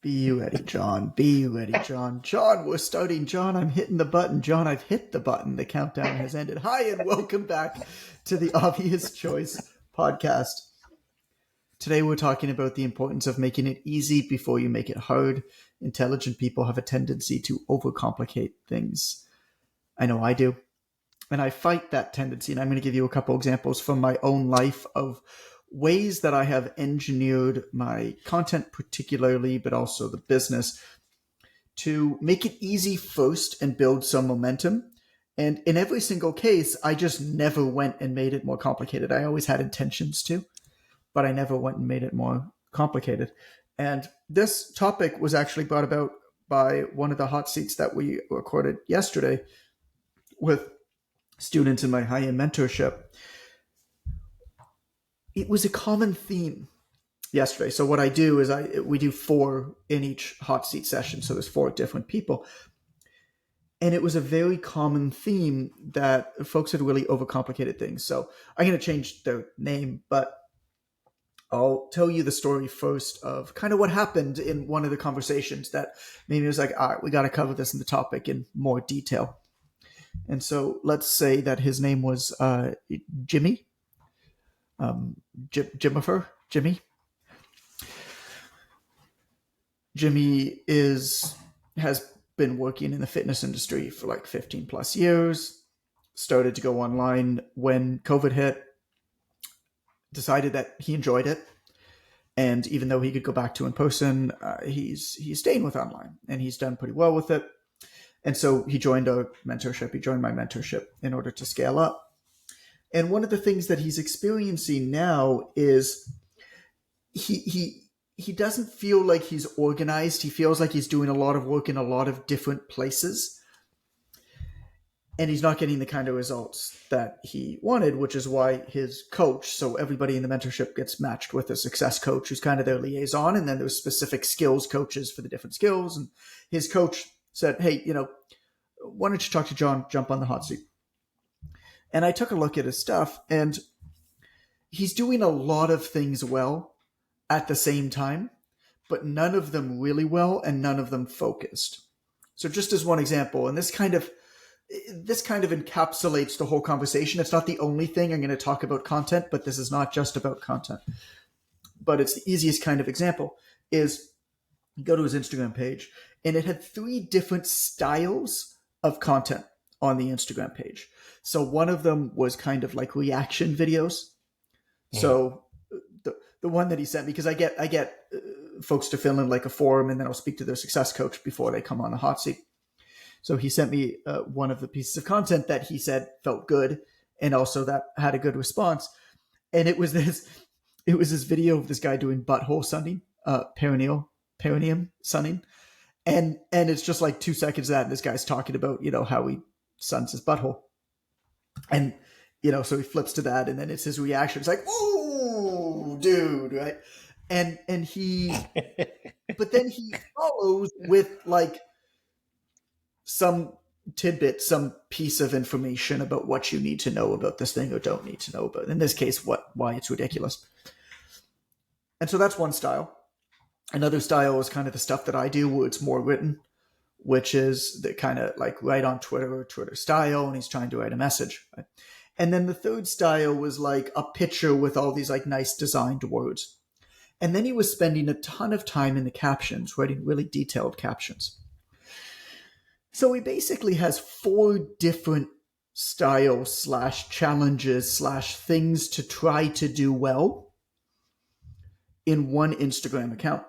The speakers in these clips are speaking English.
Be ready, John. Be ready, John. John, we're starting. John, I'm hitting the button. John, I've hit the button. The countdown has ended. Hi, and welcome back to the Obvious Choice podcast. Today, we're talking about the importance of making it easy before you make it hard. Intelligent people have a tendency to overcomplicate things. I know I do. And I fight that tendency. And I'm going to give you a couple examples from my own life of ways that I have engineered my content particularly, but also the business, to make it easy first and build some momentum. And in every single case, I just never went and made it more complicated. I always had intentions to, but I never went and made it more complicated. And this topic was actually brought about by one of the hot seats that we recorded yesterday with students in my high-end mentorship. It was a common theme yesterday. So what I do is we do 4 in each hot seat session. So there's 4 different people. And it was a very common theme that folks had really overcomplicated things. So I'm going to change their name, but I'll tell you the story first of kind of what happened in one of the conversations that maybe it was like, all right, we got to cover this in the topic in more detail. And so let's say that his name was Jimmy. Jimmy. Jimmy has been working in the fitness industry for like 15 plus years, started to go online when COVID hit, decided that he enjoyed it. And even though he could go back to in person, he's staying with online and he's done pretty well with it. And so he joined our mentorship. He joined my mentorship in order to scale up. And one of the things that he's experiencing now is he doesn't feel like he's organized. He feels like he's doing a lot of work in a lot of different places. And he's not getting the kind of results that he wanted, which is why his coach, so everybody in the mentorship gets matched with a success coach who's kind of their liaison. And then there's specific skills coaches for the different skills. And his coach said, hey, why don't you talk to John, jump on the hot seat? And I took a look at his stuff, and he's doing a lot of things well at the same time, but none of them really well and none of them focused. So just as one example, and this kind of encapsulates the whole conversation. It's not the only thing I'm going to talk about content, but this is not just about content. But it's the easiest kind of example is you go to his Instagram page, and it had 3 different styles of content on the Instagram page. So one of them was kind of like reaction videos. Yeah. So the one that he sent me, because I get folks to fill in like a form, and then I'll speak to their success coach before they come on the hot seat. So he sent me one of the pieces of content that he said felt good, and also that had a good response. And it was this video of this guy doing butthole sunning, perineum sunning, and it's just like 2 seconds of that, and this guy's talking about how he suns his butthole. And, so he flips to that, and then it's his reaction. It's like, ooh, dude, right? And but then he follows with like some tidbit, some piece of information about what you need to know about this thing or don't need to know about. In this case, why it's ridiculous. And so that's one style. Another style is kind of the stuff that I do where it's more written, which is the kind of like write on Twitter or Twitter style, and he's trying to write a message. Right? And then the third style was like a picture with all these like nice designed words. And then he was spending a ton of time in the captions, writing really detailed captions. So he basically has 4 different styles / challenges / things to try to do well in one Instagram account.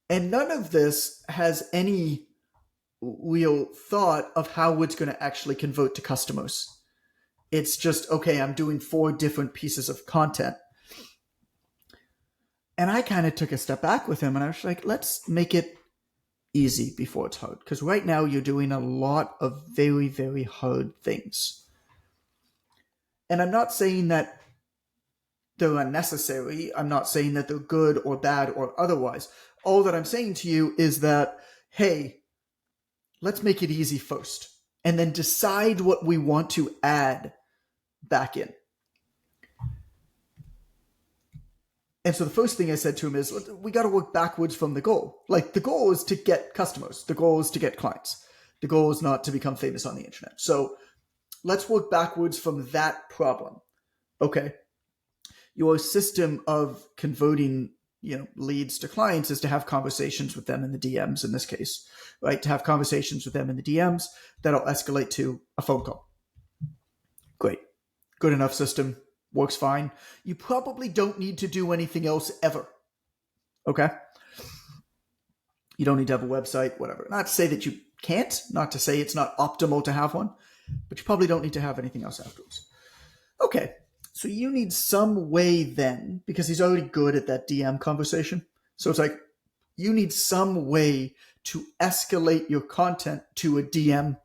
And none of this has any real thought of how it's going to actually convert to customers. It's just, okay, I'm doing 4 different pieces of content. And I kind of took a step back with him, and I was like, let's make it easy before it's hard. Because right now you're doing a lot of very, very hard things. And I'm not saying that they're unnecessary. I'm not saying that they're good or bad or otherwise. All that I'm saying to you is that, hey, let's make it easy first, and then decide what we want to add back in. And so the first thing I said to him is, we got to work backwards from the goal. Like, the goal is to get customers. The goal is to get clients. The goal is not to become famous on the internet. So let's work backwards from that problem. Okay. Your system of converting, leads to clients is to have conversations with them in the DMs in this case, right? To have conversations with them in the DMs that'll escalate to a phone call. Great. Good enough system. Works fine. You probably don't need to do anything else ever. Okay? You don't need to have a website, whatever. Not to say that you can't, not to say it's not optimal to have one, but you probably don't need to have anything else afterwards. Okay. So you need some way then, because he's already good at that DM conversation. So it's like, you need some way to escalate your content to a DM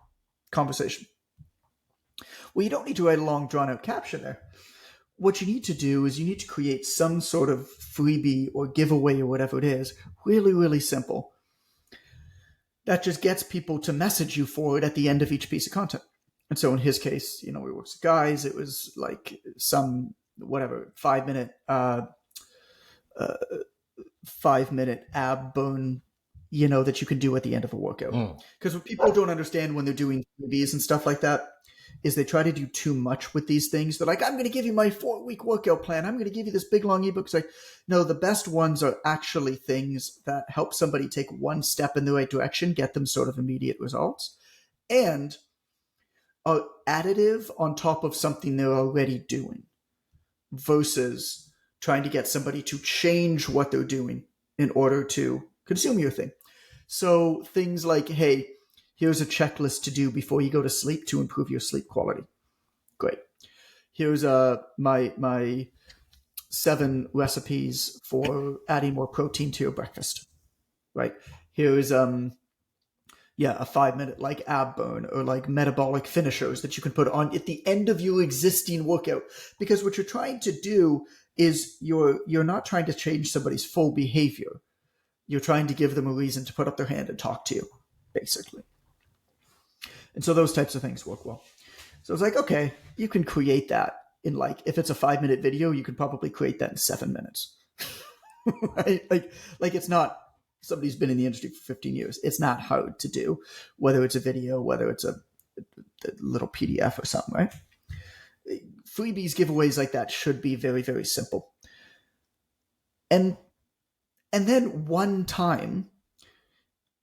conversation. Well, you don't need to write a long drawn out caption there. What you need to do is you need to create some sort of freebie or giveaway or whatever it is, really, really simple. That just gets people to message you for it at the end of each piece of content. And so in his case, we worked with guys, it was like some, 5-minute ab burn, that you can do at the end of a workout. Because what people don't understand when they're doing freebies and stuff like that is they try to do too much with these things. They're like, I'm going to give you my 4-week workout plan. I'm going to give you this big, long ebook. It's like, no, the best ones are actually things that help somebody take one step in the right direction, get them sort of immediate results, and are additive on top of something they're already doing versus trying to get somebody to change what they're doing in order to consume your thing. So things like, hey, here's a checklist to do before you go to sleep to improve your sleep quality. Great. Here's my 7 recipes for adding more protein to your breakfast. Right. Here's a 5-minute like ab burn or like metabolic finishers that you can put on at the end of your existing workout. Because what you're trying to do is you're not trying to change somebody's full behavior. You're trying to give them a reason to put up their hand and talk to you, basically. And so those types of things work well. So it's like, okay, you can create that in if it's a 5-minute video, you can probably create that in 7 minutes. Right? Like it's not, somebody's been in the industry for 15 years. It's not hard to do, whether it's a video, whether it's a little PDF or something, right? Freebies, giveaways like that should be very, very simple. And then one time,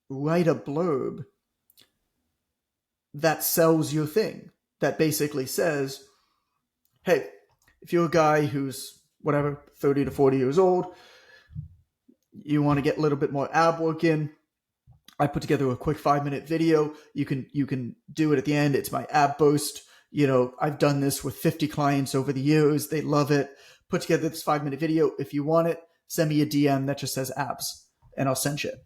write a blurb that sells your thing, that basically says, hey, if you're a guy who's 30 to 40 years old, you want to get a little bit more ab work in, I put together a quick 5-minute video. You can do it at the end. It's my ab boost. I've done this with 50 clients over the years. They love it. Put together this 5-minute video. If you want it, send me a DM that just says abs and I'll send you it.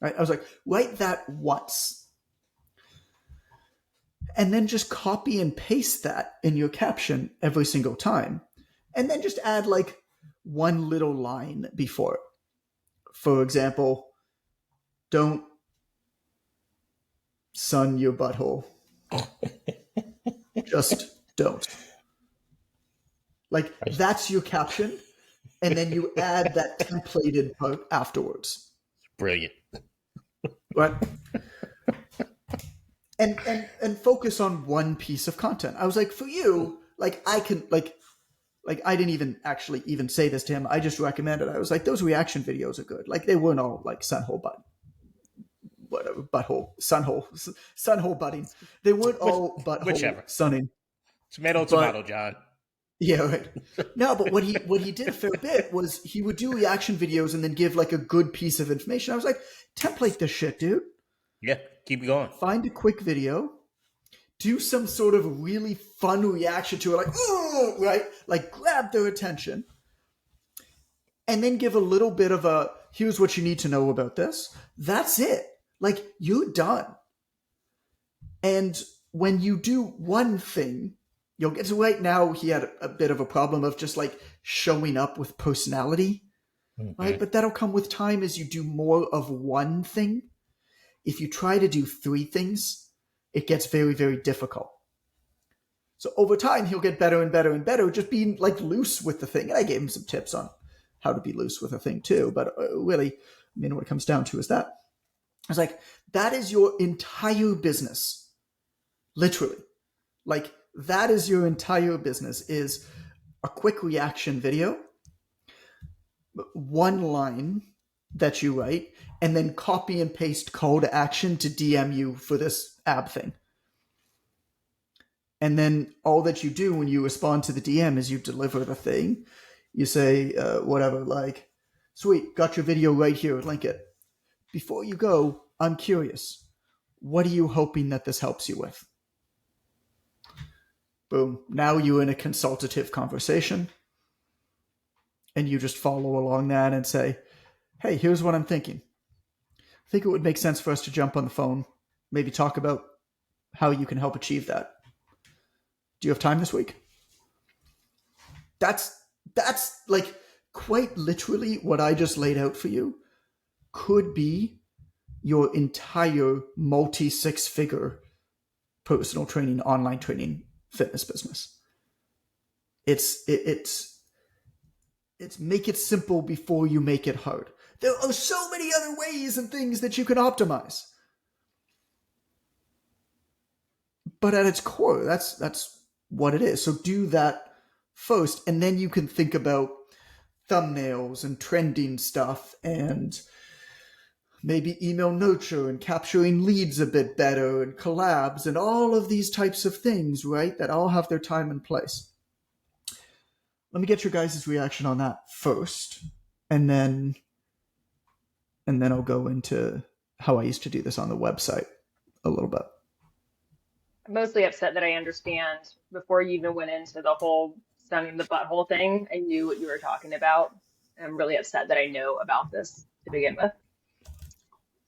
Right? I was like, write that once. And then just copy and paste that in your caption every single time. And then just add like one little line before it. For example, don't sun your butthole. Just don't. Like, that's your caption. And then you add that templated part afterwards. Brilliant. Right? And focus on one piece of content. I was like, for you, I can I didn't even actually even say this to him. I just recommended. I was like, those reaction videos are good. Like, they weren't all like sunhole butting. They weren't all butthole sunning. Tomato, John. Yeah, right. No, but what he did a fair bit was he would do reaction videos and then give like a good piece of information. I was like, template this shit, dude. Yeah, keep it going. Find a quick video, do some sort of really fun reaction to it, like, ooh, right? Like, grab their attention. And then give a little bit of a, here's what you need to know about this. That's it. Like, you're done. And when you do one thing, you'll get to, right now, he had a bit of a problem of just like showing up with personality, right? But that'll come with time as you do more of one thing. If you try to do 3 things, it gets very, very difficult. So over time, he'll get better and better and better, just being like loose with the thing. And I gave him some tips on how to be loose with a thing too. But really, I mean, what it comes down to is that it's like that is your entire business, literally. Like that is your entire business is a quick reaction video, one line that you write, and then copy and paste call to action to DM you for this ab thing. And then all that you do when you respond to the DM is you deliver the thing. You say, whatever, like, sweet, got your video right here, link it. Before you go, I'm curious. What are you hoping that this helps you with? Boom. Now you're in a consultative conversation. And you just follow along that and say, hey, here's what I'm thinking. I think it would make sense for us to jump on the phone, maybe talk about how you can help achieve that. Do you have time this week? That's like quite literally what I just laid out for you could be your entire multi-six-figure personal training, online training, fitness business. It's make it simple before you make it hard. There are so many other ways and things that you can optimize. But at its core, that's what it is. So do that first, and then you can think about thumbnails and trending stuff and maybe email nurture and capturing leads a bit better and collabs and all of these types of things, right? That all have their time and place. Let me get your guys' reaction on that first, and then I'll go into how I used to do this on the website a little bit. I'm mostly upset that I understand before you even went into the whole stunning the butthole thing. I knew what you were talking about. And I'm really upset that I know about this to begin with.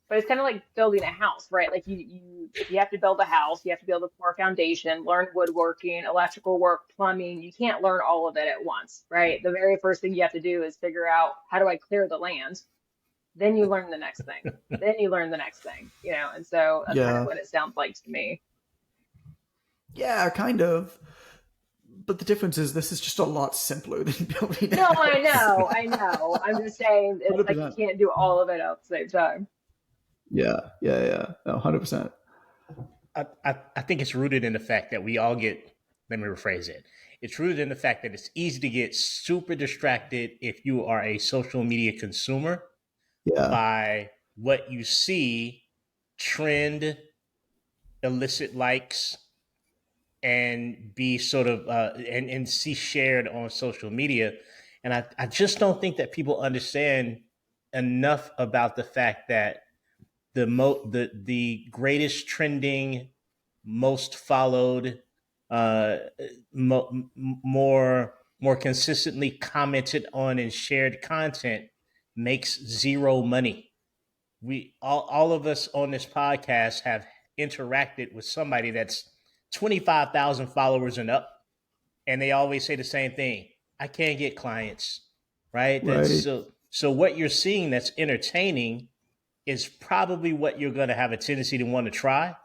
But it's kind of like building a house, right? Like if you have to build a house, you have to be able to pour a foundation, learn woodworking, electrical work, plumbing. You can't learn all of it at once, right? The very first thing you have to do is figure out, how do I clear the land? Then you learn the next thing. Then you learn the next thing, and so that's kind of what it sounds like to me. Yeah, kind of. But the difference is this is just a lot simpler than building. No, I know. I'm just saying it's 100%. Like you can't do all of it at the same time. Yeah. No, 100%. I think it's rooted in the fact that we all get, let me rephrase it. It's rooted in the fact that it's easy to get super distracted if you are a social media consumer by what you see trend, elicit likes, and be sort of and see shared on social media. And I just don't think that people understand enough about the fact that the greatest trending, most followed, more consistently commented on and shared content makes zero money. We all of us on this podcast have interacted with somebody that's 25,000 followers and up, and they always say the same thing: I can't get clients, right? So what you're seeing that's entertaining is probably what you're going to have a tendency to want to try.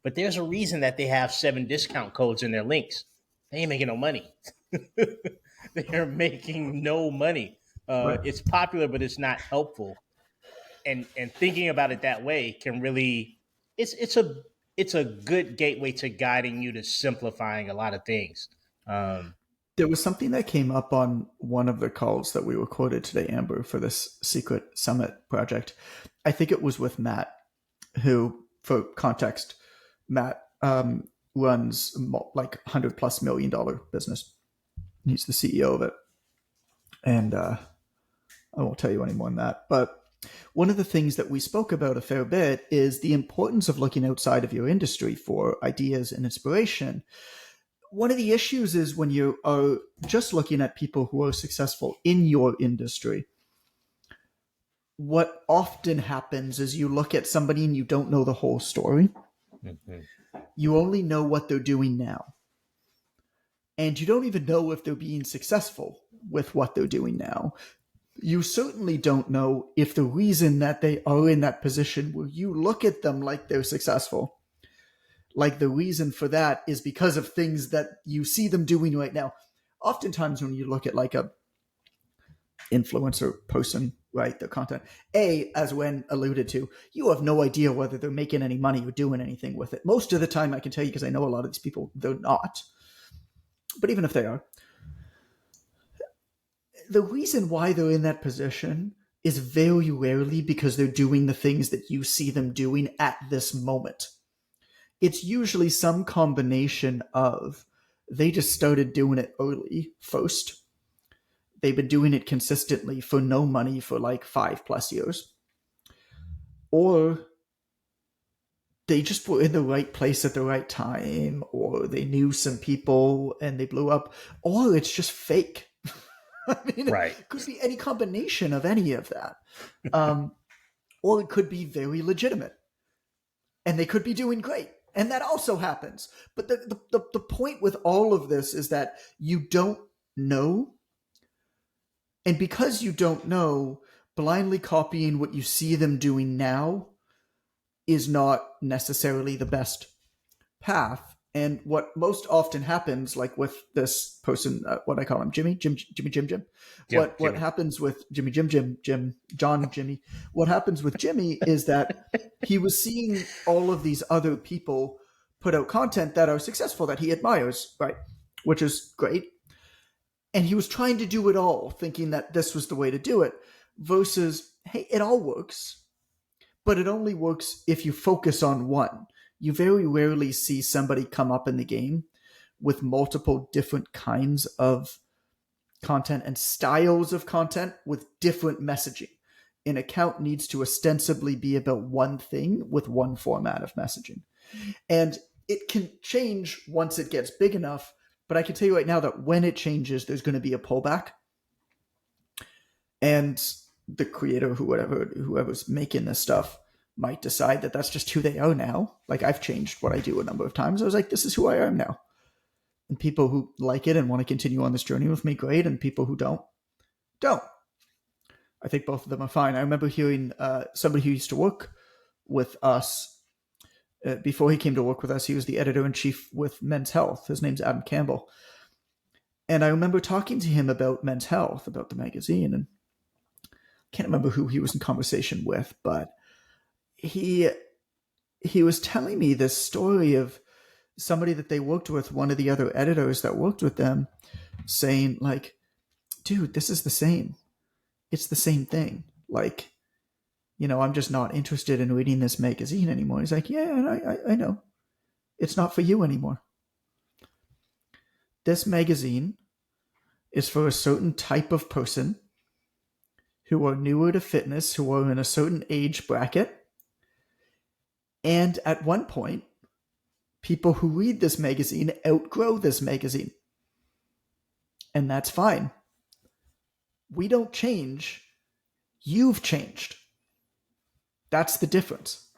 But there's a reason that they have 7 discount codes in their links. They ain't making no money. They're making no money. It's popular, but it's not helpful. And thinking about it that way can really, it's a good gateway to guiding you to simplifying a lot of things. There was something that came up on one of the calls that we recorded today, Amber, for this Secret Summit project. I think it was with Matt, who, for context, Matt runs like $100+ million business. He's the CEO of it. And I won't tell you any more than that. But one of the things that we spoke about a fair bit is the importance of looking outside of your industry for ideas and inspiration. One of the issues is when you are just looking at people who are successful in your industry, what often happens is you look at somebody and you don't know the whole story. Mm-hmm. You only know what they're doing now. And you don't even know if they're being successful with what they're doing now. You certainly don't know if the reason that they are in that position where you look at them like they're successful, like the reason for that is because of things that you see them doing right now. Oftentimes when you look at like a influencer person, right? Their content. As Wen alluded to, you have no idea whether they're making any money or doing anything with it. Most of the time, I can tell you because I know a lot of these people, they're not. But even if they are, the reason why they're in that position is very rarely because they're doing the things that you see them doing at this moment. It's usually some combination of they just started doing it early first. They've been doing it consistently for no money for like 5+ years. Or they just were in the right place at the right time, or they knew some people and they blew up, or it's just fake. I mean, Right. it could be any combination of any of that. Or it could be very legitimate. And they could be doing great. And that also happens. But the point with all of this is that you don't know. And because you don't know, blindly copying what you see them doing now is not necessarily the best path. And what most often happens, like with this person, what I call him, Jimmy. What happens with Jimmy? What happens with Jimmy is that he was seeing all of these other people put out content that are successful, that he admires, right? Which is great. And he was trying to do it all, thinking that this was the way to do it, versus, hey, it all works, but it only works if you focus on one. You very rarely see somebody come up in the game with multiple different kinds of content and styles of content with different messaging. An account needs to ostensibly be about one thing with one format of messaging. And it can change once it gets big enough, but I can tell you right now that when it changes, there's going to be a pullback. And the creator, whoever's making this stuff, might decide that that's just who they are now. Like, I've changed what I do a number of times. I was like, this is who I am now. And people who like it and want to continue on this journey with me, great. And people who don't. I think both of them are fine. I remember hearing somebody who used to work with us, before he came to work with us, he was the editor-in-chief with Men's Health. His name's Adam Campbell. And I remember talking to him about Men's Health, about the magazine, and I can't remember who he was in conversation with, but he was telling me this story of somebody that they worked with, one of the other editors that worked with them, saying like, dude, this is the same. It's the same thing. Like, I'm just not interested in reading this magazine anymore. He's like, yeah, I know. It's not for you anymore. This magazine is for a certain type of person who are newer to fitness, who are in a certain age bracket. And at one point, people who read this magazine outgrow this magazine. And that's fine. We don't change. You've changed. That's the difference.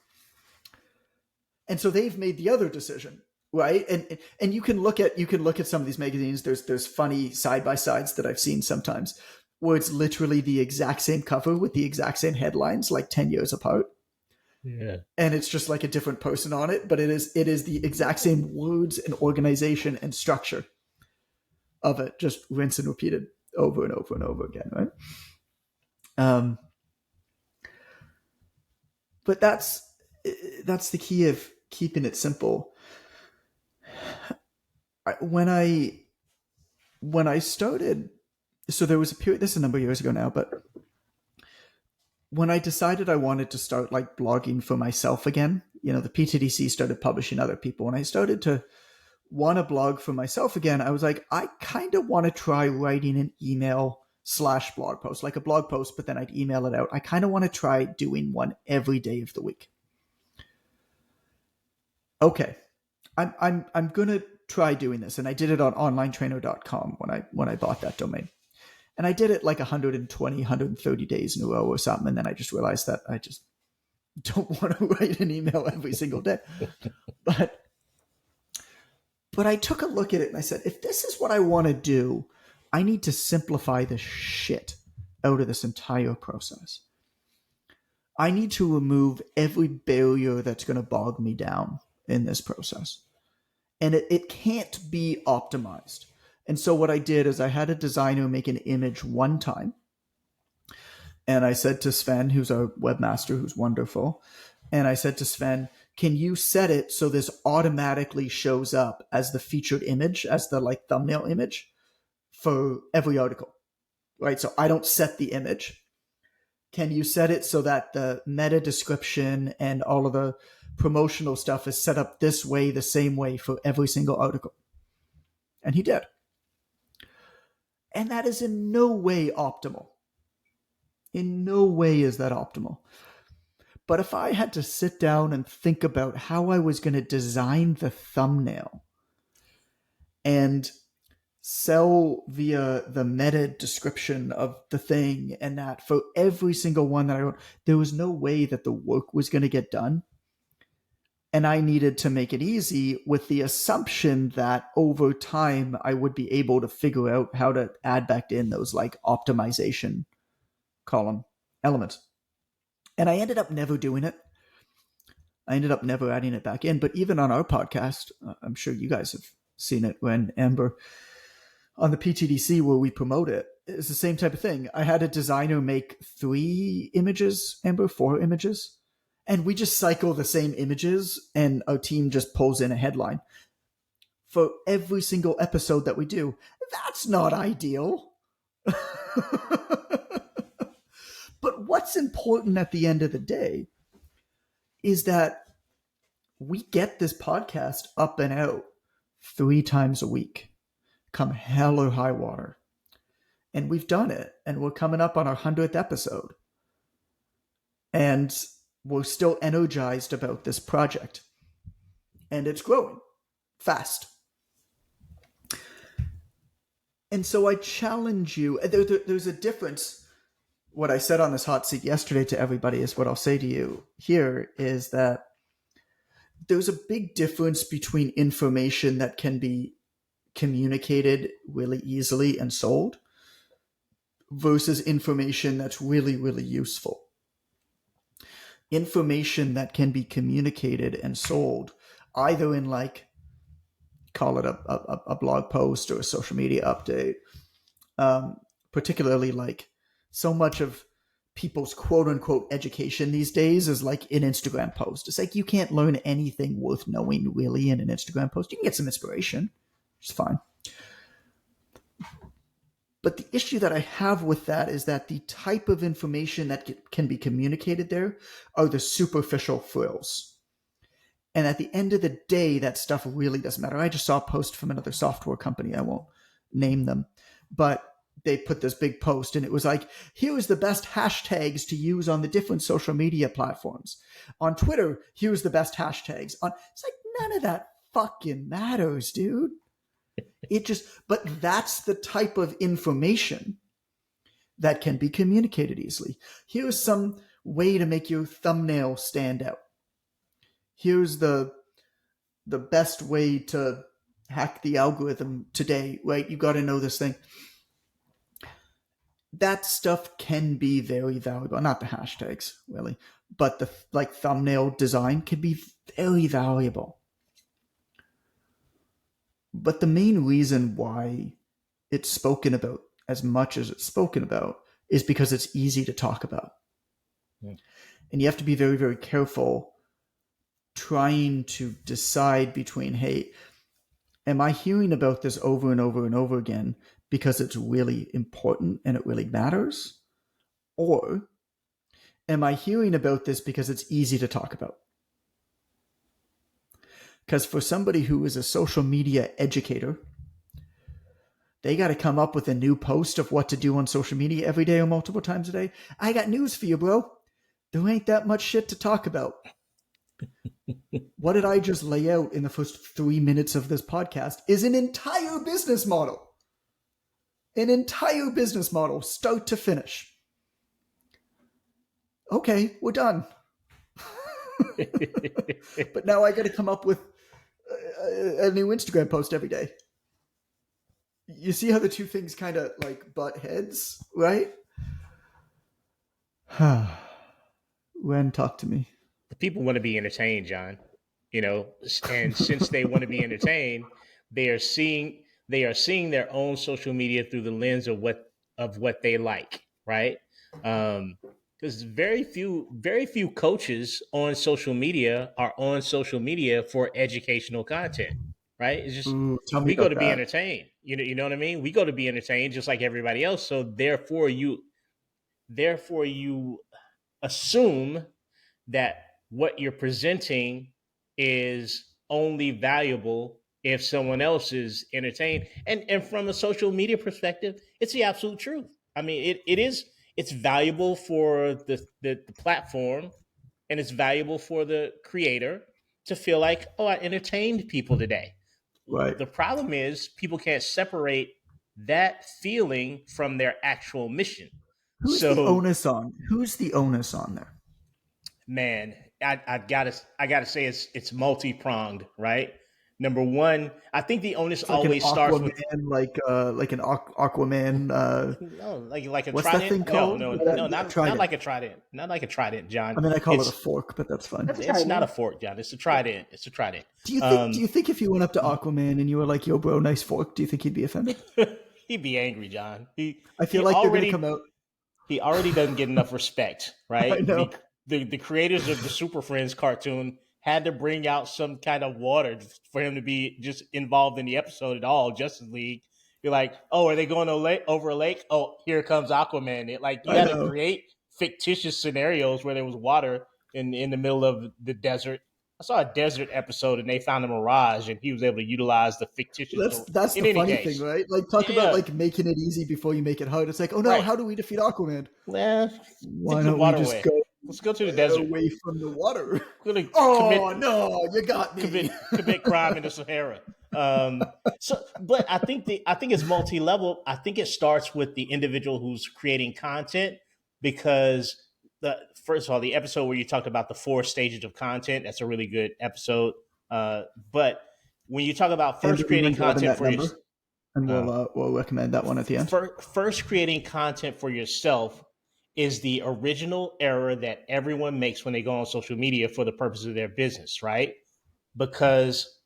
And so they've made the other decision, right? And you can look at some of these magazines. There's funny side-by-sides that I've seen sometimes where it's literally the exact same cover with the exact same headlines, like 10 years apart. Yeah. And it's just like a different person on it, but it is the exact same words and organization and structure of it, just rinse and repeated over and over and over again, right? But that's the key of keeping it simple. When I started, so there was a period, this is a number of years ago now, but when I decided I wanted to start like blogging for myself again, the PTDC started publishing other people, and I started to want to blog for myself again. I was like, I kind of want to try writing an email/blog post, like a blog post, but then I'd email it out. I kind of want to try doing one every day of the week. Okay, I'm gonna try doing this, and I did it on onlinetrainer.com when I bought that domain. And I did it like 120, 130 days in a row or something. And then I just realized that I just don't want to write an email every single day. But I took a look at it and I said, if this is what I want to do, I need to simplify the shit out of this entire process. I need to remove every barrier that's going to bog me down in this process. And it can't be optimized. And so what I did is I had a designer make an image one time, And I said to Sven, who's our webmaster, who's wonderful, and I said to Sven, can you set it so this automatically shows up as the featured image, as the like thumbnail image for every article, right? So I don't set the image. Can you set it so that the meta description and all of the promotional stuff is set up this way, the same way for every single article? And he did. And that is in no way optimal. In no way is that optimal. But if I had to sit down and think about how I was going to design the thumbnail and sell via the meta description of the thing and that for every single one that I wrote, there was no way that the work was going to get done. And I needed to make it easy with the assumption that over time I would be able to figure out how to add back in those like optimization column elements. And I ended up never doing it. I ended up never adding it back in. But even on our podcast, I'm sure you guys have seen it when Amber on the PTDC where we promote it, it's the same type of thing. I had a designer make 3 images, Amber, 4 images, and we just cycle the same images and our team just pulls in a headline for every single episode that we do. That's not ideal. But what's important at the end of the day is that we get this podcast up and out 3 times a week, come hell or high water. And we've done it. And we're coming up on our 100th episode. And we're still energized about this project. And it's growing fast. And so I challenge you. There's a difference. What I said on this hot seat yesterday to everybody is what I'll say to you here is that there's a big difference between information that can be communicated really easily and sold versus information that's really, really useful. Information that can be communicated and sold either in like, call it a blog post or a social media update, particularly like so much of people's quote unquote education these days is like an Instagram post. It's like you can't learn anything worth knowing really in an Instagram post. You can get some inspiration, which is fine. But the issue that I have with that is that the type of information that can be communicated there are the superficial frills. And at the end of the day, that stuff really doesn't matter. I just saw a post from another software company. I won't name them, but they put this big post and it was like, here's the best hashtags to use on the different social media platforms. On Twitter, here's the best hashtags. It's like, none of that fucking matters, dude. But that's the type of information that can be communicated easily. Here's some way to make your thumbnail stand out. Here's the best way to hack the algorithm today, right? You got to know this thing. That stuff can be very valuable. Not the hashtags, really, but the like thumbnail design can be very valuable. But the main reason why it's spoken about as much as it's spoken about is because it's easy to talk about. Yeah. And you have to be very, very careful trying to decide between, hey, am I hearing about this over and over and over again because it's really important and it really matters? Or am I hearing about this because it's easy to talk about? Because for somebody who is a social media educator, they got to come up with a new post of what to do on social media every day or multiple times a day. I got news for you, bro. There ain't that much shit to talk about. What did I just lay out in the first 3 minutes of this podcast is an entire business model. An entire business model, start to finish. Okay, we're done. But now I got to come up with a new Instagram post every day. You see how the two things kind of like butt heads, right? Ren, talk to me. People want to be entertained, John. And since they want to be entertained, they are seeing their own social media through the lens of what they like, right? Because very few coaches on social media are on social media for educational content, right? It's just Ooh, tell me we go about to be that. entertained. You know what I mean? We go to be entertained just like everybody else. So therefore you assume that what you're presenting is only valuable if someone else is entertained. And from a social media perspective, it's the absolute truth. I mean, it's valuable for the platform, and it's valuable for the creator to feel like, oh, I entertained people today. Right. The problem is people can't separate that feeling from their actual mission. Who's the So onus on? Who's the onus on there? man, I gotta say it's multi pronged, right? Number one, I think the onus It's like an always starts with Aquaman, like an Aquaman. no, like a What's that thing trident. No, called? no, no, Yeah, not trident. like a trident. Not like a trident, I John. mean, I call it a It's fork, but that's fine. That's a it's not a trident. fork, John. It's a trident. It's a trident. Do you think? Do Um, you think if you went up to Aquaman and you were like, "Yo, bro, nice fork," do you think he'd be offended? he'd be angry, John. I feel like they're gonna come out. He already doesn't get enough respect, I right? know. The creators of the Super Friends cartoon had to bring out some kind of water for him to be just involved in the episode at all. Justice League, you're like, oh, are they going to over a lake? Oh, here comes Aquaman. You I had to know. create fictitious scenarios where there was water in the middle of the desert. I saw a desert episode and they found a mirage and he was able to utilize the fictitious. So That's in the any funny thing, case, right? Like, talk about yeah, like making it easy before you make it hard. It's like, oh no, right. how do we defeat Aquaman? Well, take Why the don't we water just away. go Let's go to the desert. away from the water? We're gonna Oh no, you got me. commit crime in the Sahara. But I think it's multi level. I think it starts with the individual who's creating content because the first of all, the episode where you talked about the 4 stages of content, that's a really good episode. But when you talk about And first do you creating mind grabbing content that for your number? And we'll recommend that one at the end. first creating content for yourself is the original error that everyone makes when they go on social media for the purpose of their business, right? Because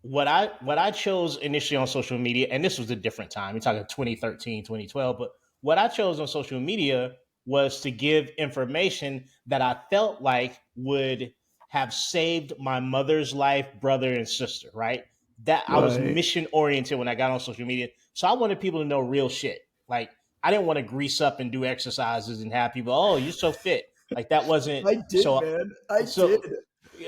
what I chose initially on social media, and this was a different time, we're talking 2013, 2012, but what I chose on social media was to give information that I felt like would have saved my mother's life, brother, and sister, right? That I was Right. mission oriented when I got on social media. So I wanted people to know real shit. Like I didn't want to grease up and do exercises and have people, oh, you're so fit. Like that wasn't I did, so man. I did. so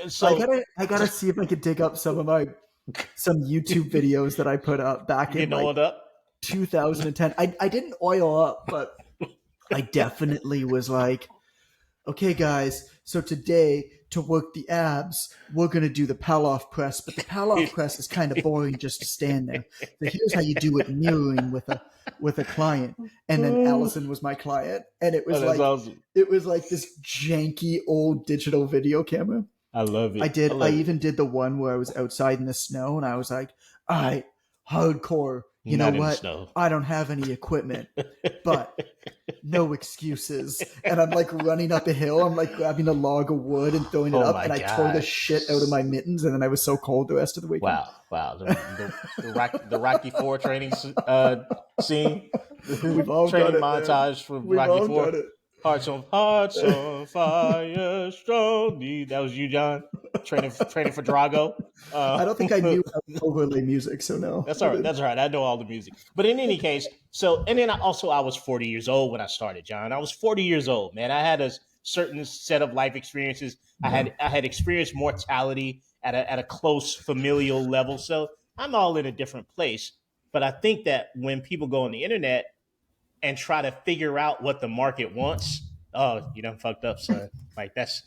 I so gotta I gotta see if I could dig up some YouTube videos that I put up back in getting like oiled up. 2010. I didn't oil up, but I definitely was like, okay, guys, so today to work the abs, we're going to do the Palloff press, but the Palloff press is kind of boring just to stand there. So here's how you do it mirroring with a client. And then Oh, Allison was my client, and that's awesome. it was like this janky old digital video camera. I love it. I I love it. even did the one where I was outside in the snow and I was like, all right, hardcore. You know Not in the what? snow. I don't have any equipment, but no excuses. And I'm like running up a hill. I'm like grabbing a log of wood and throwing it Oh up. my And I tore the god! shit out of my mittens. And then I was so cold the rest of the weekend. Wow, wow. The Rocky Four training scene, We've all done training it, man. montage from We've Rocky all Four. done it. Hearts on fire, strong need. That was you, John. Training for Drago. I don't think I knew how to overlay music, so no, That's I all right. didn't. That's all right. I know all the music. But in any case, and then I was 40 years old when I started, John. I was 40 years old, man. I had a certain set of life experiences. Yeah. I had experienced mortality at a close familial level. So I'm all in a different place. But I think that when people go on the internet and try to figure out what the market wants, oh, you done fucked up, son. Like that's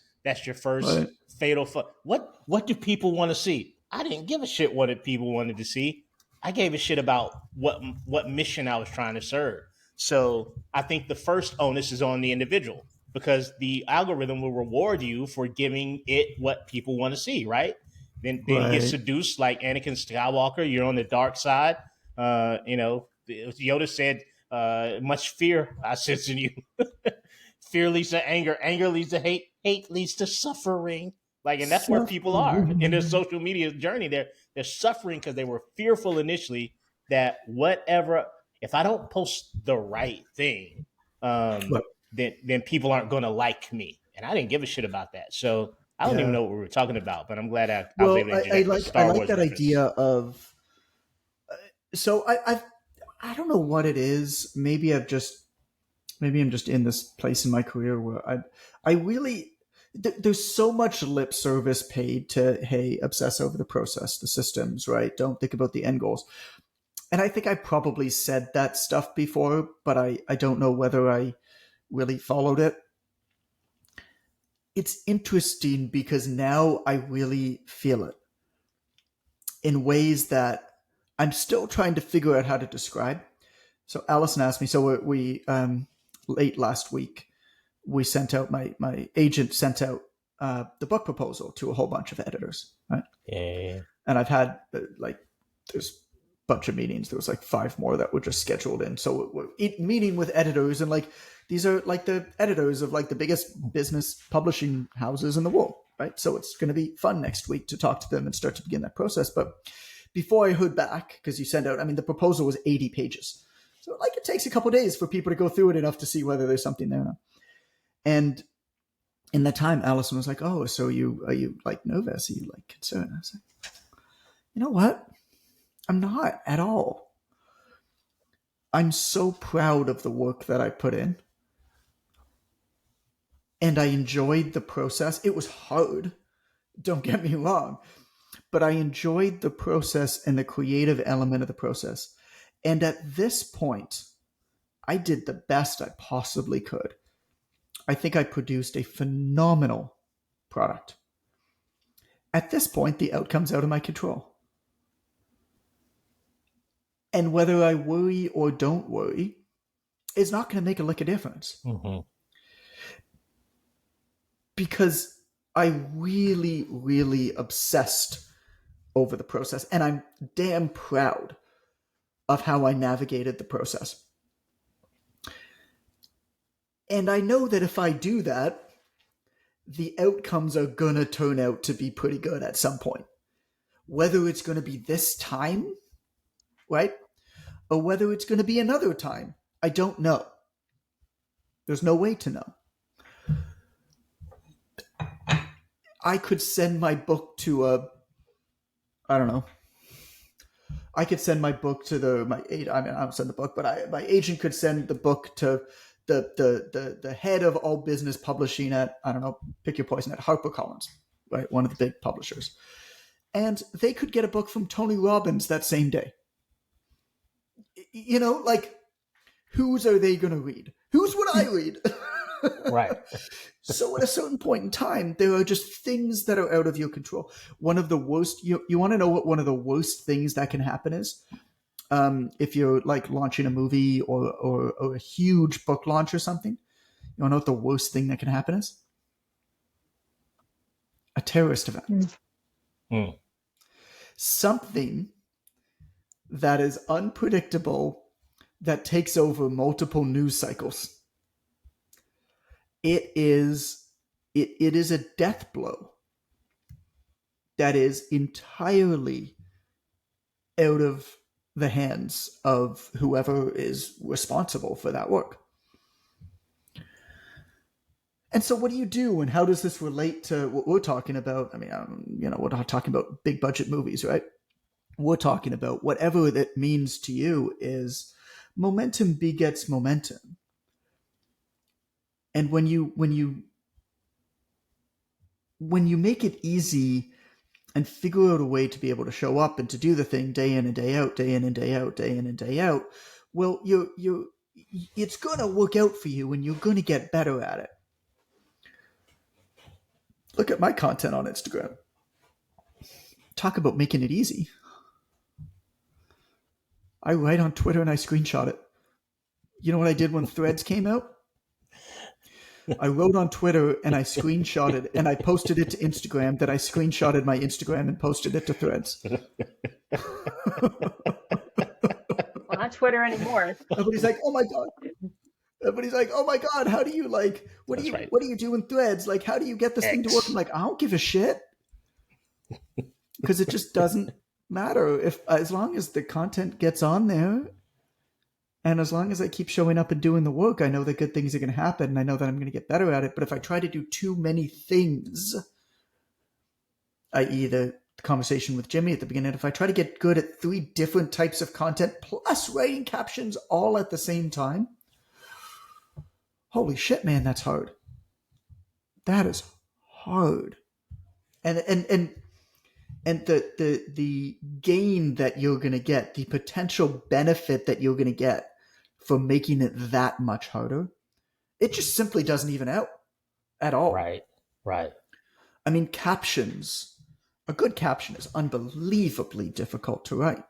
your first Right. fatal what do people want to see? I didn't give a shit what people wanted to see. I gave a shit about what mission I was trying to serve. So I think the first onus is on the individual because the algorithm will reward you for giving it what people want to see, right? Then you get Right. seduced like Anakin Skywalker. You're on the dark side. Yoda said, "Much fear I sense in you. Fear leads to anger. Anger leads to hate. Hate leads to suffering." Like, and that's where people are in their Suffering. social media journey. They're suffering because they were fearful initially that whatever, if I don't post the right thing, Right. then people aren't going to like me. And I didn't give a shit about that. So I don't even Yeah. know what we were talking about, but I'm glad I was Well, able to interject the I Star like Wars that reference. idea of. So I don't know what it is. Maybe I'm just in this place in my career where I really there's so much lip service paid to, hey, obsess over the process, the systems, right? Don't think about the end goals. And I think I probably said that stuff before, but I don't know whether I really followed it. It's interesting because now I really feel it in ways that I'm still trying to figure out how to describe. So Allison asked me, so we late last week, we sent out, my agent sent out the book proposal to a whole bunch of editors, right? Yeah. And I've had there's a bunch of meetings. There was like 5 more that were just scheduled in. So we're meeting with editors, and like these are like the editors of like the biggest business publishing houses in the world, right? So it's going to be fun next week to talk to them and start to begin that process. But before I heard back, because you send out, I mean, the proposal was 80 pages. So like it takes a couple of days for people to go through it enough to see whether there's something there or not. And in that time, Allison was like, "Oh, so are you like nervous? Are you like concerned?" I was like, "You know what? I'm not at all. I'm so proud of the work that I put in, and I enjoyed the process. It was hard, don't get me wrong, but I enjoyed the process and the creative element of the process. And at this point, I did the best I possibly could. I think I produced a phenomenal product. At this point, the outcome's out of my control. And whether I worry or don't worry is not going to make a lick of difference. Mm-hmm. Because I really, really obsessed over the process. And I'm damn proud of how I navigated the process. And I know that if I do that, the outcomes are going to turn out to be pretty good at some point. Whether it's going to be this time, right? Or whether it's going to be another time, I don't know. There's no way to know. I could send my book to I don't know. I could send my book to I don't send the book, but my agent could send the book to the head of all business publishing at, I don't know, pick your poison, at HarperCollins, right? One of the big publishers. And they could get a book from Tony Robbins that same day. You know, like, whose are they going to read? Whose would I read? Right. So at a certain point in time, there are just things that are out of your control. One of the worst, you want to know what one of the worst things that can happen is? If you're like launching a movie or a huge book launch or something, you want to know what the worst thing that can happen is? A terrorist event. Mm. Something that is unpredictable, that takes over multiple news cycles. It is a death blow that is entirely out of the hands of whoever is responsible for that work. And so what do you do, and how does this relate to what we're talking about? I mean, we're not talking about big budget movies, right? We're talking about whatever that means to you is momentum begets momentum. And when you make it easy and figure out a way to be able to show up and to do the thing day in and day out, day in and day out, day in and day out, well, it's going to work out for you, and you're going to get better at it. Look at my content on Instagram. Talk about making it easy. I write on Twitter and I screenshot it. You know what I did when Threads came out? I wrote on Twitter and I screenshotted and I posted it to Instagram. That I screenshotted my Instagram and posted it to Threads. Well, not Twitter anymore. Everybody's like, "Oh my god!" Everybody's like, "Oh my god! How do you like? What do you do in Threads? Like, how do you get this thing to work?" I'm like, I don't give a shit, because it just doesn't matter, if as long as the content gets on there And as long as I keep showing up and doing the work, I know that good things are going to happen, and I know that I'm going to get better at it. But if I try to do too many things, i.e. the conversation with Jimmy at the beginning, if I try to get good at 3 different types of content plus writing captions all at the same time, holy shit, man, that's hard. That is hard. And the gain that you're going to get, the potential benefit that you're going to get for making it that much harder, it just simply doesn't even out at all. Right. I mean, captions, a good caption is unbelievably difficult to write.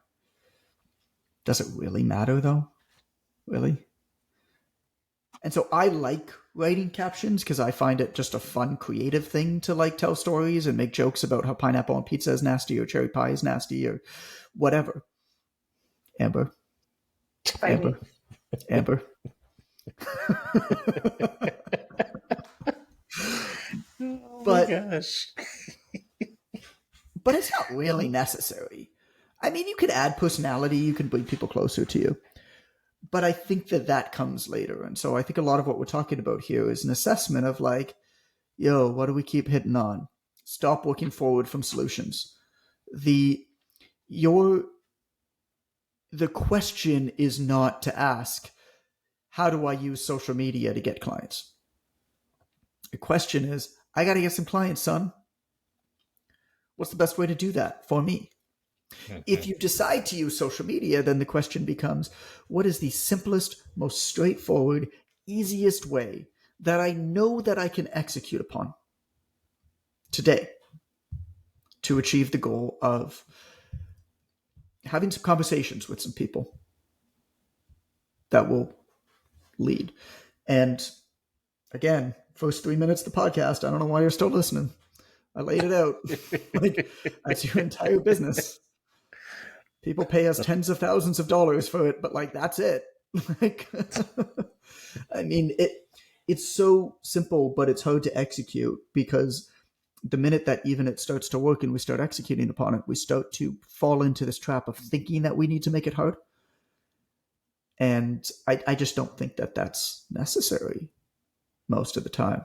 Does it really matter though? Really? And so I like writing captions because I find it just a fun, creative thing to like tell stories and make jokes about how pineapple on pizza is nasty or cherry pie is nasty or whatever. Amber. Fight Amber. Oh But my gosh. but it's not really necessary. I mean, you can add personality, you can bring people closer to you. But I think that comes later. And so I think a lot of what we're talking about here is an assessment of like, yo, what do we keep hitting on? Stop working forward from solutions. The question is not to ask, how do I use social media to get clients? The question is, I got to get some clients, son. What's the best way to do that for me? If you decide to use social media, then the question becomes, what is the simplest, most straightforward, easiest way that I know that I can execute upon today to achieve the goal of having some conversations with some people that will lead? And again, first 3 minutes of the podcast, I don't know why you're still listening. I laid it out. Like, that's your entire business. People pay us tens of thousands of dollars for it, but like, that's it. Like, I mean, it's so simple, but it's hard to execute because the minute that even it starts to work and we start executing upon it, we start to fall into this trap of thinking that we need to make it hard. And I just don't think that that's necessary most of the time.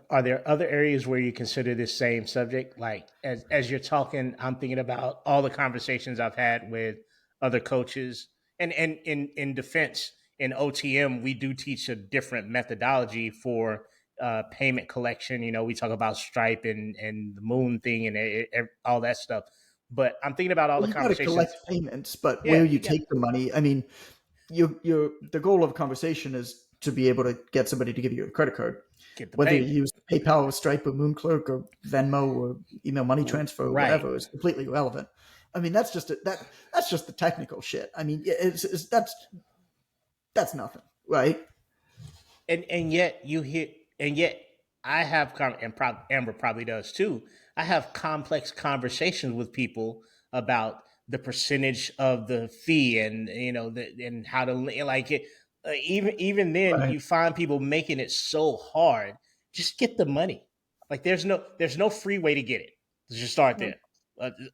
Are there other areas where you consider this same subject? Like as you're talking, I'm thinking about all the conversations I've had with other coaches. And in defense, in OTM, we do teach a different methodology for payment collection. You know, we talk about Stripe and the Moon thing and all that stuff. But I'm thinking about all Well, the you got to conversations. collect payments, but Yeah, where you take the money, I mean, the goal of a conversation is to be able to get somebody to give you a credit card. get the Whether payment. you use PayPal or Stripe or Moonclerk or Venmo or email money transfer or Right. whatever is completely irrelevant. I mean, that's just that's just the technical shit. I mean, that's nothing, right? And yet you hear, and yet I have Amber probably does too. I have complex conversations with people about the percentage of the fee and and how to like it. Even then, Right. you find people making it so hard. Just get the money. Like there's no free way to get it. Let's just start there.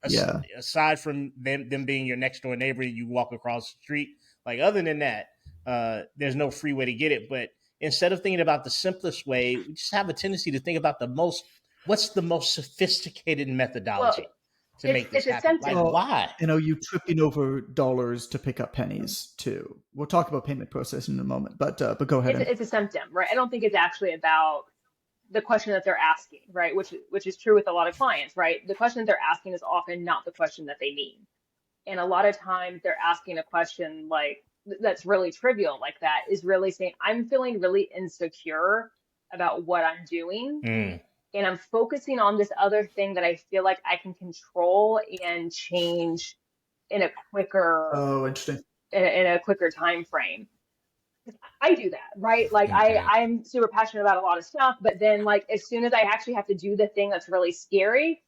Yeah. Aside from them being your next door neighbor, you walk across the street. Like other than that, there's no free way to get it. But instead of thinking about the simplest way, we just have a tendency to think about what's the most sophisticated methodology to make this it's a happen. symptom. Like why? You tripping over dollars to pick up pennies too. We'll talk about payment processing in a moment, but go ahead. It's a symptom, right? I don't think it's actually about the question that they're asking, right? Which is true with a lot of clients, right? The question that they're asking is often not the question that they mean. And a lot of times they're asking a question like that's really trivial, like that is really saying, I'm feeling really insecure about what I'm doing. And I'm focusing on this other thing that I feel like I can control and change in a quicker interesting. in a quicker time frame. I do that, right? Like I'm super passionate about a lot of stuff, but then like as soon as I actually have to do the thing that's really scary,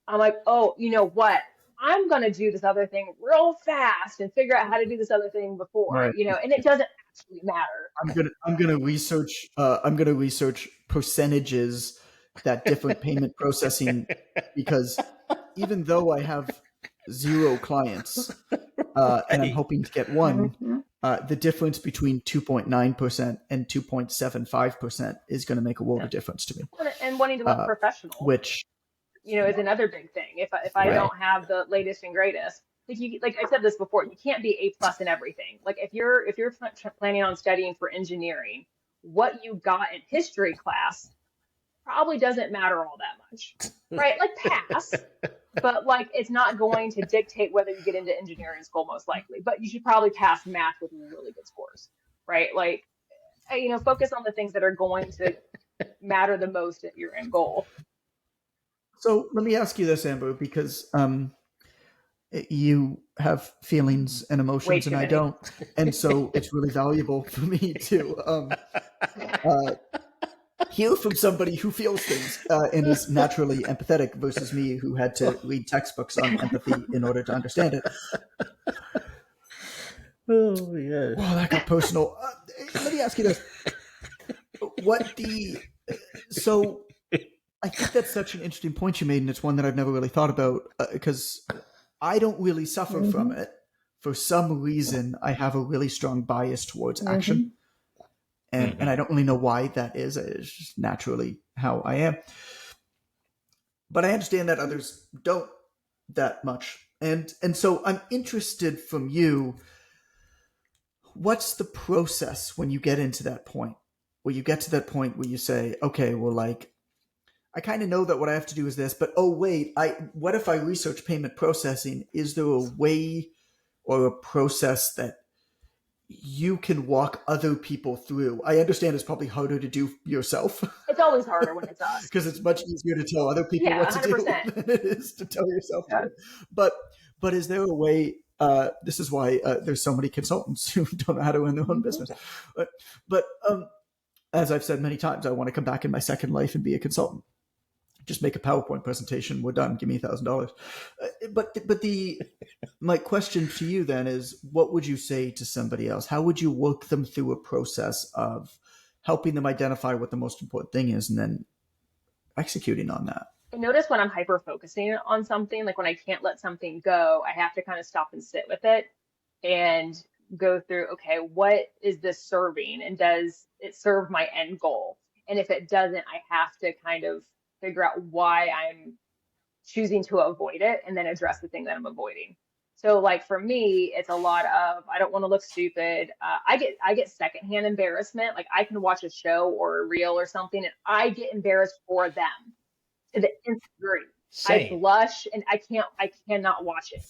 I'm like, oh, you know what? I'm gonna do this other thing real fast and figure out how to do this other thing before, Right. and it doesn't actually matter. I'm gonna research percentages that different payment processing, because even though I have 0 clients, and I'm hoping to get one, Mm-hmm. the difference between 2.9% and 2.75% is going to make a world of difference to me. And wanting to look professional, which is another big thing. If I Right. don't have the latest and greatest, like I said this before, you can't be A+ in everything. Like if you're planning on studying for engineering, what you got in history class probably doesn't matter all that much, right? Like pass, but like it's not going to dictate whether you get into engineering school most likely. But you should probably pass math with really good scores, right? Like focus on the things that are going to matter the most at your end goal. So let me ask you this, Amber, because you have feelings and emotions and I don't. And so it's really valuable for me to hear from somebody who feels things and is naturally empathetic versus me who had to read textbooks on empathy in order to understand it. Oh, yeah. Wow, that got personal. Let me ask you this. So I think that's such an interesting point you made, and it's one that I've never really thought about because I don't really suffer from it. For some reason, I have a really strong bias towards action. And I don't really know why that is. It's just naturally how I am. But I understand that others don't that much. And so I'm interested from you, what's the process when you get into that point? Where you get to that point where you say, okay, well, like, I kind of know that what I have to do is this, but oh, wait, what if I research payment processing? Is there a way or a process that you can walk other people through? I understand it's probably harder to do yourself. It's always harder when it's us. Because it's much easier to tell other people what to 100%. do than it is to tell yourself to do it. But is there a way, this is why there's so many consultants who don't know how to run their own business. But as I've said many times, I want to come back in my second life and be a consultant. Just make a PowerPoint presentation. We're done. Give me $1,000. But my question to you then is, what would you say to somebody else? How would you work them through a process of helping them identify what the most important thing is and then executing on that? I notice when I'm hyper focusing on something, like when I can't let something go, I have to kind of stop and sit with it and go through, okay, what is this serving? And does it serve my end goal? And if it doesn't, I have to kind of figure out why I'm choosing to avoid it and then address the thing that I'm avoiding. So like for me, it's a lot of, I don't want to look stupid. I get secondhand embarrassment. Like I can watch a show or a reel or something and I get embarrassed for them to the nth degree. I blush and I cannot watch it.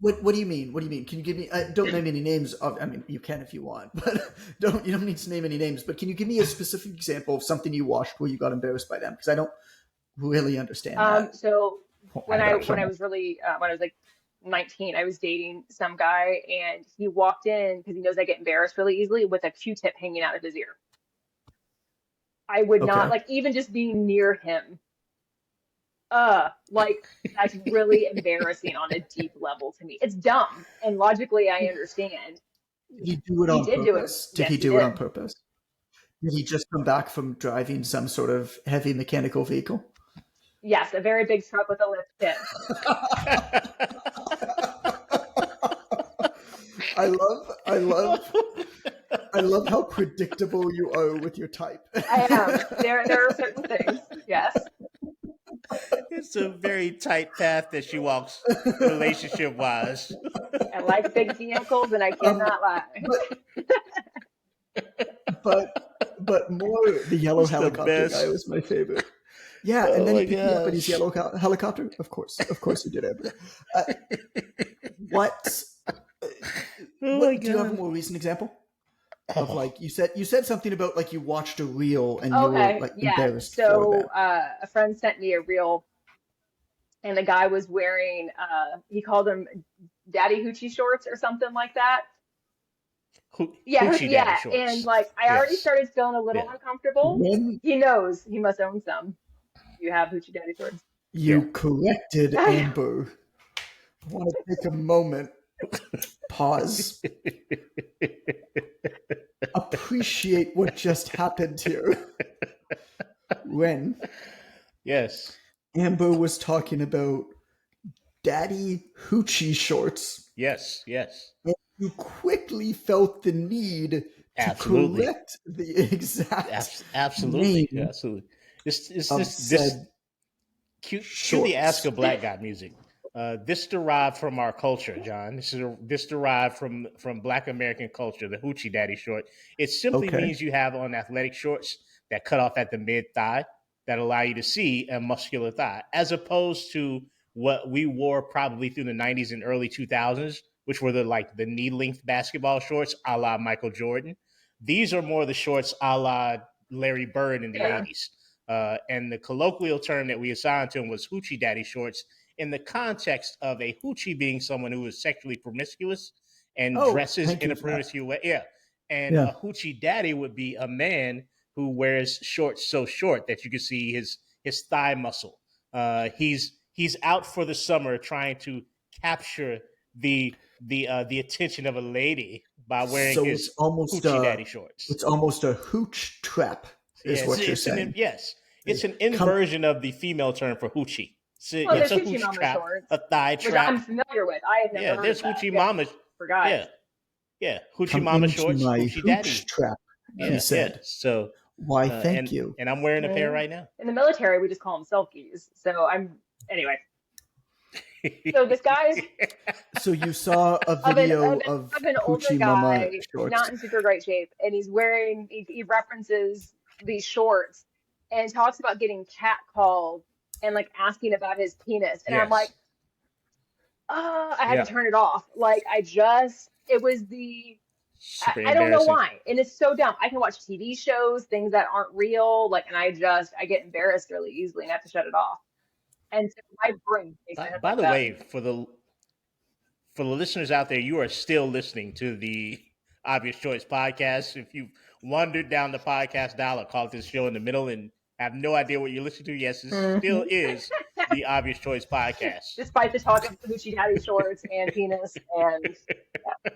What do you mean? What do you mean? Can you give me? Don't name any names. I mean, you can if you want, but you don't need to name any names. But can you give me a specific example of something you watched where you got embarrassed by them? Because I don't really understand that. So when I was like 19, I was dating some guy, and he walked in because he knows I get embarrassed really easily with a Q-tip hanging out of his ear. I would not like even just being near him. Like that's really embarrassing on a deep level to me. It's dumb, and logically I understand. Did he do it on purpose? Did he do it on purpose? Did he just come back from driving some sort of heavy mechanical vehicle? Yes, a very big truck with a lift kit. I love how predictable you are with your type. I am. There are certain things. Yes. It's a very tight path that she walks relationship wise. I like big vehicles and I cannot lie. But more the yellow helicopter guy was my favorite. Yeah, and then he picked me up in his yellow helicopter. Of course you did, Amber. Do you have a more recent example of like you said something about like you watched a reel and you were like embarrassed? So a friend sent me a reel, and the guy was wearing he called them Daddy Hoochie shorts or something like that. Hoochie Daddy shorts. And like I already started feeling a little uncomfortable. He knows he must own some. You have Hoochie Daddy shorts. You corrected Amber. I want to take a moment. Pause. Appreciate what just happened here. When Amber was talking about daddy hoochie shorts. Yes, yes. And you quickly felt the need to Absolutely. correct the exact Absolutely. name Absolutely. It's of this said cue the Ask a shorts. Black Guy music. This derived from our culture, John. This derived from Black American culture, the hoochie daddy short. It simply Okay. means you have on athletic shorts that cut off at the mid thigh that allow you to see a muscular thigh, as opposed to what we wore probably through the '90s and early 2000s, which were the knee length basketball shorts, a la Michael Jordan. These are more the shorts, a la Larry Bird in the Yeah. '80s. And the colloquial term that we assigned to him was hoochie daddy shorts in the context of a hoochie being someone who is sexually promiscuous and Oh, dresses thank in you a for that. promiscuous way. Yeah. And Yeah. a hoochie daddy would be a man who wears shorts so short that you can see his thigh muscle. He's out for the summer trying to capture the attention of a lady by wearing So his hoochie daddy shorts. it's almost a hooch trap, Yeah, is what you're it's an saying. yes, it's Like, an come, inversion of the female term for hoochie. So Well, it's there's a Hoochie hooch Mama trap, shorts, a thigh which I'm trap. familiar with. I had never Yeah, heard there's of that. hoochie Yeah, mama. for guys. Yeah, yeah, hoochie come mama into shorts, my hoochie hooch daddy. trap, he Yeah, yeah. said. So, Why, uh, thank and you. and I'm wearing a pair Mhm. right now. In the military, we just call them selkies. So anyway. So this guy's So you saw a of an video of, of of an older hoochie mama guy, not shorts. in super great shape, and he references these shorts and talks about getting catcalled and like asking about his penis. And I'm like, Yes. I had to Yeah. turn it off. Like it was Super I don't know embarrassing. why. And it's so dumb. I can watch TV shows, things that aren't real, like, and I get embarrassed really easily and have to shut it off. And so my brain makes By, sense by like the that. way, for the listeners out there, you are still listening to the Obvious Choice podcast. If you've wandered down the podcast dial or caught this show in the middle and have no idea what you're listening to, yes, this still Mhm. is the Obvious Choice podcast. Despite the talk of hoochie daddy shorts and penis and yeah,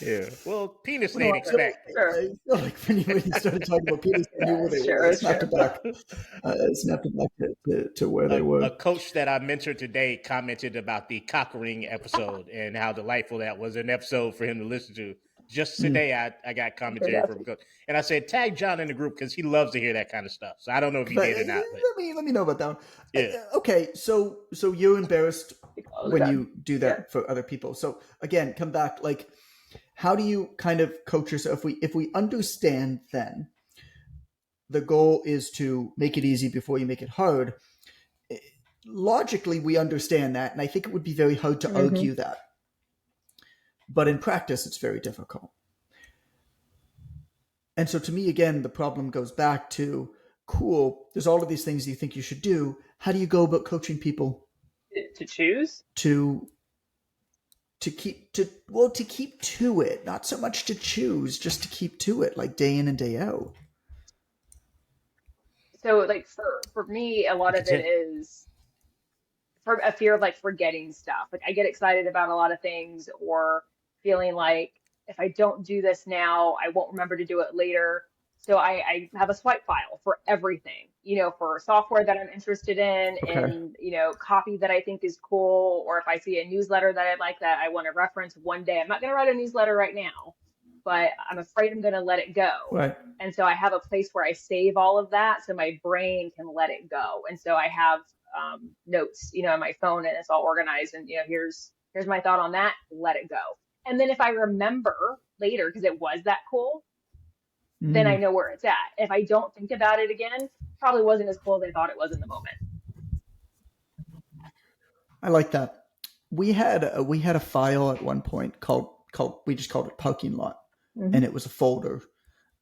Yeah. Well, penis what do they'd I do? expect. Sure, I feel like when you started talking about penis, I knew where yeah, they were. sure, sure. I snapped it back to where they A were. coach that I mentored today commented about the cock ring episode and how delightful that was an episode for him to listen to. Just Mm. today, I got commentary from a Fantastic. coach, and I said tag John in the group because he loves to hear that kind of stuff. So I don't know if he But did or not, but let me know about that one. yeah, Okay, so you're embarrassed All when done. you do Yeah. that for other people. So again, come back. Like, how do you kind of coach yourself? If we understand, then the goal is to make it easy before you make it hard. Logically, we understand that, and I think it would be very hard to hmm argue that. But in practice, it's very difficult. And so to me, again, the problem goes back to cool, there's all of these things you think you should do. How do you go about coaching people To choose. to keep to it, not so much to choose, just to keep to it, like day in and day out. So like for me, a lot you of could it say is for a fear of like forgetting stuff. Like I get excited about a lot of things or feeling like if I don't do this now, I won't remember to do it later. So I have a swipe file for everything, for software that I'm interested in Okay. and, copy that I think is cool. Or if I see a newsletter that I like that I want to reference one day, I'm not going to write a newsletter right now, but I'm afraid I'm going to let it go. Right. And so I have a place where I save all of that so my brain can let it go. And so I have notes, on my phone and it's all organized. And, here's my thought on that. Let it go. And then if I remember later, because it was that cool, then I know where it's at. If I don't think about it again, probably wasn't as cool as I thought it was in the moment. I like that. We had a file at one point called we just called it parking lot, and it was a folder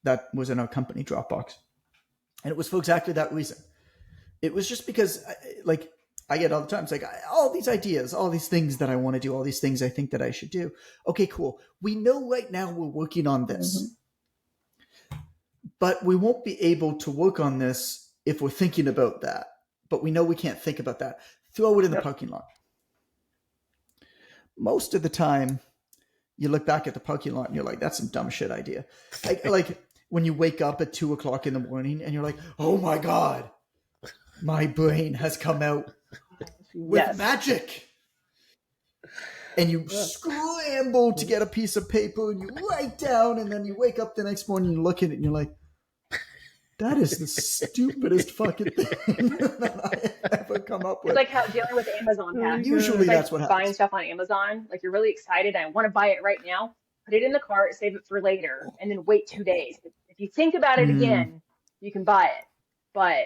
that was in our company Dropbox, and it was for exactly that reason. It was just because, like, I get all the time. It's like all these ideas, all these things that I want to do, all these things I think that I should do. Okay, cool. We know right now we're working on this, but we won't be able to work on this if we're thinking about that. But we know we can't think about that. Throw it in the parking lot. Most of the time, you look back at the parking lot and you're like, that's some dumb shit idea. Like when you wake up at 2:00 in the morning and you're like, oh my God, my brain has come out with Yes. magic. And you scramble to get a piece of paper and you write down, and then you wake up the next morning and you look at it and you're like, that is the stupidest fucking thing that I have ever come up It's with. like how dealing with Amazon packages. Usually It's like that's what buying happens. stuff on Amazon. Like you're really excited. I want to buy it right now. Put it in the cart, save it for later, and then wait 2 days. If you think about it again, you can buy it. But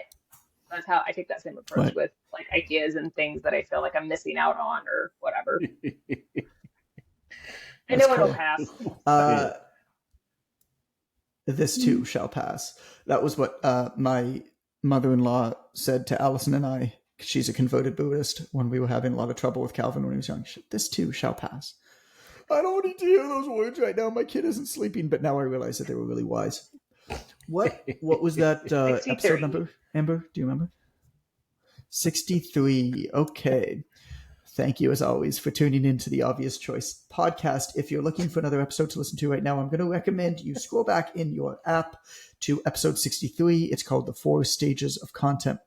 that's how I take that same approach Right. with like ideas and things that I feel like I'm missing out on or whatever. I know it'll pass. This too shall pass. That was what my mother-in-law said to Allison and I. She's a converted Buddhist. When we were having a lot of trouble with Calvin when he was young, this too shall pass. I don't need to hear those words right now. My kid isn't sleeping, but now I realize that they were really wise. What was that episode number, Amber? Do you remember? 63. Okay. Thank you, as always, for tuning in to the Obvious Choice podcast. If you're looking for another episode to listen to right now, I'm going to recommend you scroll back in your app to episode 63. It's called The 4 Stages of Content.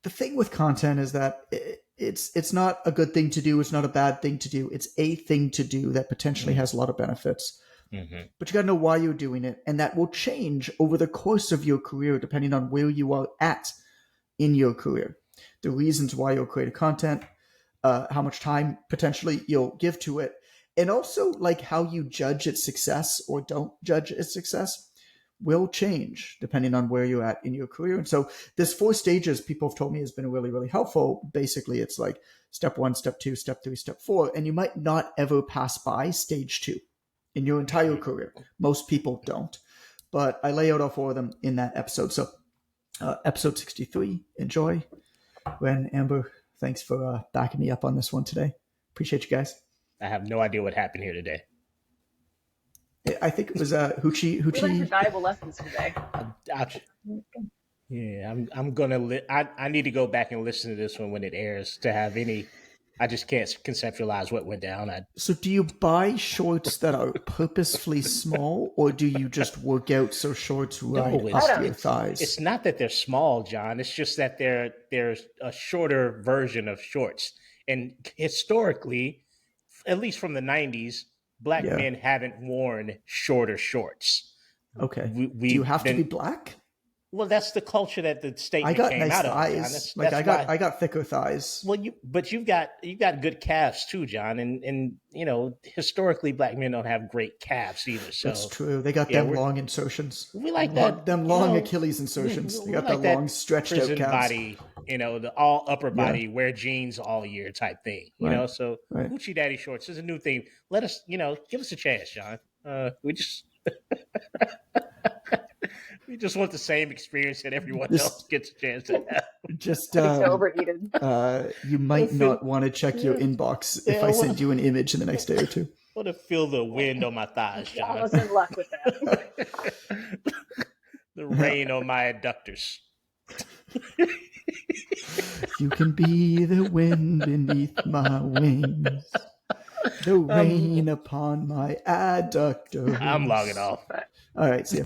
The thing with content is that it's not a good thing to do. It's not a bad thing to do. It's a thing to do that potentially has a lot of benefits. Mm-hmm. But you got to know why you're doing it. And that will change over the course of your career, depending on where you are at in your career. The reasons why you'll create content, how much time potentially you'll give to it, and also like how you judge its success or don't judge its success will change depending on where you're at in your career. And so this 4 stages people have told me has been really, really helpful. Basically, it's like step 1, step 2, step 3, step 4, and you might not ever pass by stage 2 in your entire career. Most people don't, but I lay out all 4 of them in that episode. So episode 63, enjoy. Ren, Amber, thanks for backing me up on this one today. Appreciate you guys. I have no idea what happened here today. I think it was Hoochie. We learned some valuable lessons today. Yeah, I'm gonna. I need to go back and listen to this one when it airs to have any. I just can't conceptualize what went down. So do you buy shorts that are purposefully small, or do you just work out so shorts right up your thighs? It's not that they're small, John. It's just that there's a shorter version of shorts. And historically, at least from the 90s, black men haven't worn shorter shorts. Okay. Do you have to be black? Well, that's the culture that the statement came nice out thighs. of. I got thicker thighs. Well, you've got good calves too, John, and you know historically black men don't have great calves either. So that's true. They got them long insertions. We like that. Them long Achilles insertions. They got like that long stretched out calves. Body, the all upper body, wear jeans all year type thing. You know, so Hoochie Daddy shorts is a new thing. Let us, give us a chance, John. We just. We just want the same experience that everyone else gets a chance to have. Just overheated. You might not want to check your inbox if I send you an image in the next day or two. I want to feel the wind on my thighs, John. I was in luck with that. The rain on my adductors. You can be the wind beneath my wings. The rain upon my adductors. I'm logging off. All right, see ya.